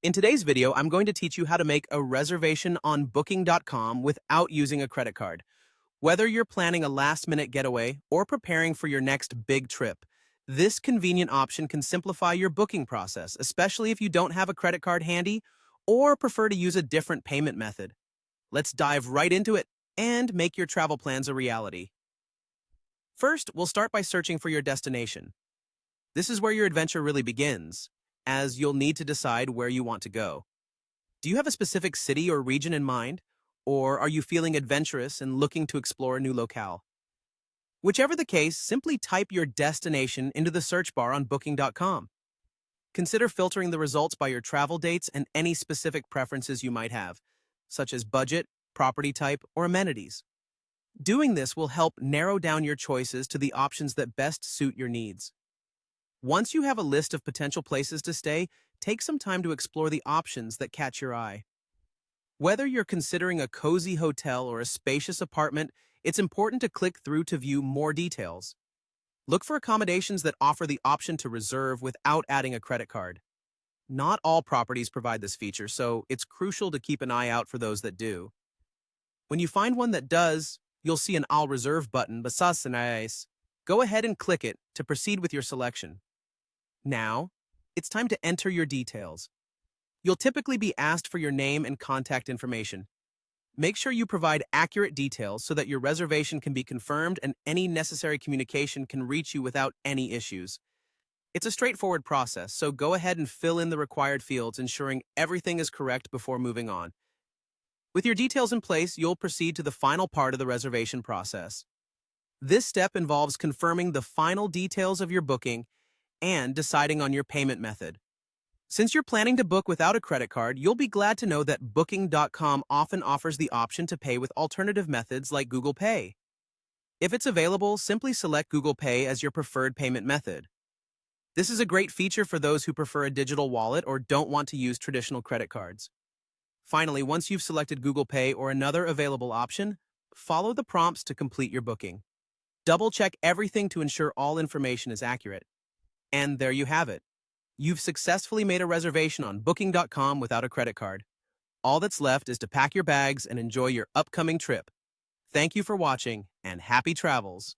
In today's video, I'm going to teach you how to make a reservation on Booking.com without using a credit card. Whether you're planning a last-minute getaway or preparing for your next big trip, this convenient option can simplify your booking process, especially if you don't have a credit card handy or prefer to use a different payment method. Let's dive right into it and make your travel plans a reality. First, we'll start by searching for your destination. This is where your adventure really begins, as you'll need to decide where you want to go. Do you have a specific city or region in mind? Or are you feeling adventurous and looking to explore a new locale? Whichever the case, simply type your destination into the search bar on Booking.com. Consider filtering the results by your travel dates and any specific preferences you might have, such as budget, property type, or amenities. Doing this will help narrow down your choices to the options that best suit your needs. Once you have a list of potential places to stay, take some time to explore the options that catch your eye. Whether you're considering a cozy hotel or a spacious apartment, it's important to click through to view more details. Look for accommodations that offer the option to reserve without adding a credit card. Not all properties provide this feature, so it's crucial to keep an eye out for those that do. When you find one that does, you'll see an I'll reserve button, go ahead and click it to proceed with your selection. Now, it's time to enter your details. You'll typically be asked for your name and contact information. Make sure you provide accurate details so that your reservation can be confirmed and any necessary communication can reach you without any issues. It's a straightforward process, so go ahead and fill in the required fields, ensuring everything is correct before moving on. With your details in place, you'll proceed to the final part of the reservation process. This step involves confirming the final details of your booking and deciding on your payment method. Since you're planning to book without a credit card, you'll be glad to know that Booking.com often offers the option to pay with alternative methods like Google Pay. If it's available, simply select Google Pay as your preferred payment method. This is a great feature for those who prefer a digital wallet or don't want to use traditional credit cards. Finally, once you've selected Google Pay or another available option, follow the prompts to complete your booking. Double-check everything to ensure all information is accurate. And there you have it. You've successfully made a reservation on Booking.com without a credit card. All that's left is to pack your bags and enjoy your upcoming trip. Thank you for watching, and happy travels.